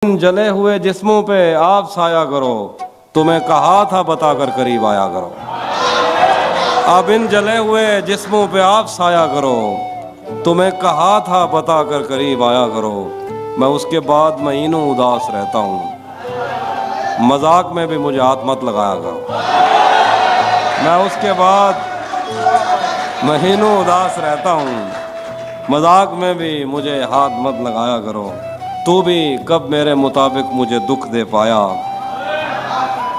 इन जले हुए जिस्मों पे आप साया करो, तुम्हें कहा था बताकर करीब आया करो। अब इन जले हुए जिस्मों पे आप साया करो, तुम्हें कहा था बताकर करीब आया करो। मैं उसके बाद महीनों उदास रहता हूँ, मजाक में भी मुझे हाथ मत लगाया करो। मैं उसके बाद महीनों उदास रहता हूँ, मजाक में भी मुझे हाथ मत लगाया करो। तू भी कब मेरे मुताबिक मुझे दुख दे पाया,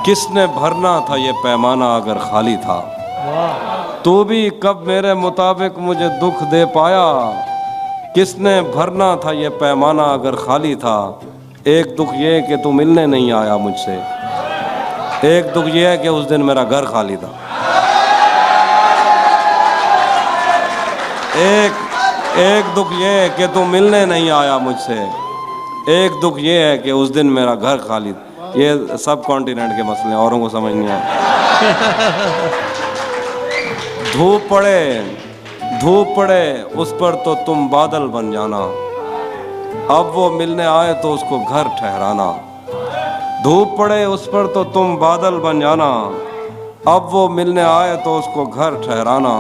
किसने भरना था ये पैमाना अगर खाली था। तू भी कब मेरे मुताबिक मुझे दुख दे पाया, किसने भरना था ये पैमाना अगर खाली था। एक दुख ये कि तू मिलने नहीं आया मुझसे, एक दुख ये है कि उस दिन मेरा घर खाली था। एक दुख ये है कि तू मिलने नहीं आया मुझसे, एक दुख ये है कि उस दिन मेरा घर खाली था। ये सब कॉन्टिनेंट के मसले औरों को समझ नहीं आए। धूप पड़े उस पर तो तुम बादल बन जाना, अब वो मिलने आए तो उसको घर ठहराना। धूप पड़े उस पर तो तुम बादल बन जाना, अब वो मिलने आए तो उसको घर ठहराना।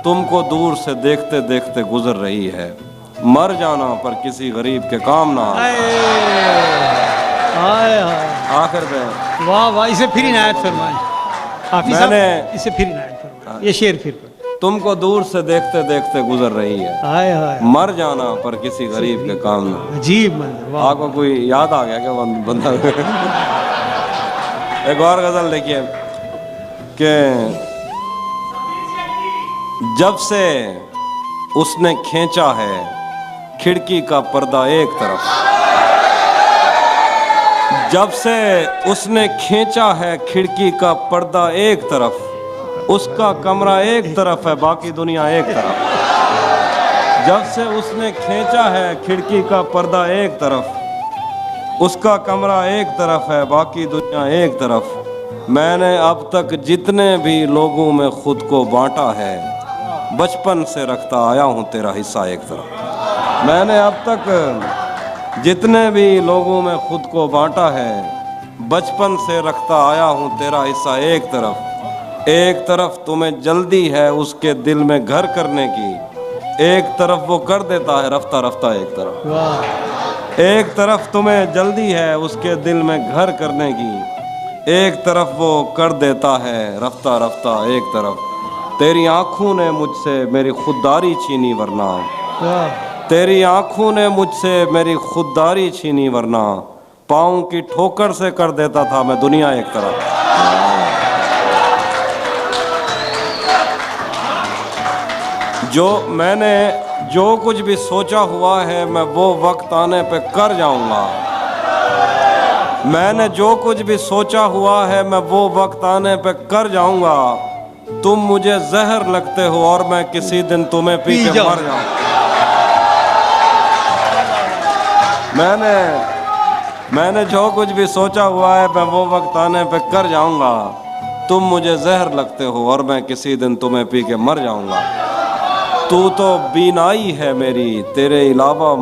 तुमको दूर से देखते देखते गुजर रही है, मर जाना पर किसी गरीब के काम ना आए। आखिर में वाह वाह, इसे फिर इनायत फरमाएं हाफिज साहब, इसे फिर इनायत फरमाएं। ये शेर फिर तुमको दूर से देखते देखते गुजर रही है, हाय हाय, मर जाना पर किसी गरीब के काम ना। अजीब मंजर। आपको कोई याद आ गया क्या बंदा? एक और गजल देखिए कि जब से उसने खींचा है खिड़की का पर्दा एक तरफ, जब से उसने खींचा है खिड़की का पर्दा एक तरफ, उसका कमरा एक तरफ है बाकी दुनिया एक तरफ। जब से उसने खींचा है खिड़की का पर्दा एक तरफ, उसका कमरा एक तरफ है बाकी दुनिया एक तरफ। मैंने अब तक जितने भी लोगों में खुद को बांटा है, बचपन से रखता आया हूँ तेरा हिस्सा एक तरफ। मैंने अब तक जितने भी लोगों में खुद को बांटा है, बचपन से रखता आया हूँ तेरा हिस्सा एक तरफ। एक तरफ तुम्हें जल्दी है उसके दिल में घर करने की, एक तरफ वो कर देता है रफ्ता रफ्ता एक तरफ। एक तरफ तुम्हें जल्दी है उसके दिल में घर करने की, एक तरफ वो कर देता है रफ्ता रफ्ता एक तरफ। तेरी आँखों ने मुझसे मेरी खुददारी छीनी वरना, तेरी आँखों ने मुझसे मेरी खुददारी छीनी वरना, पाँव की ठोकर से कर देता था मैं दुनिया एक तरफ। जो मैंने जो कुछ भी सोचा हुआ है मैं वो वक्त आने पे कर जाऊंगा। मैंने जो कुछ भी सोचा हुआ है मैं वो वक्त आने पे कर जाऊंगा। तुम मुझे जहर लगते हो और मैं किसी दिन तुम्हें पी के मर जाऊंगा। मैंने जो कुछ भी सोचा हुआ है मैं वो वक्त आने पे कर जाऊंगा। तुम मुझे जहर लगते हो और मैं किसी दिन तुम्हें पी के मर जाऊंगा। तू तो बीनाई है मेरी, तेरे अलावा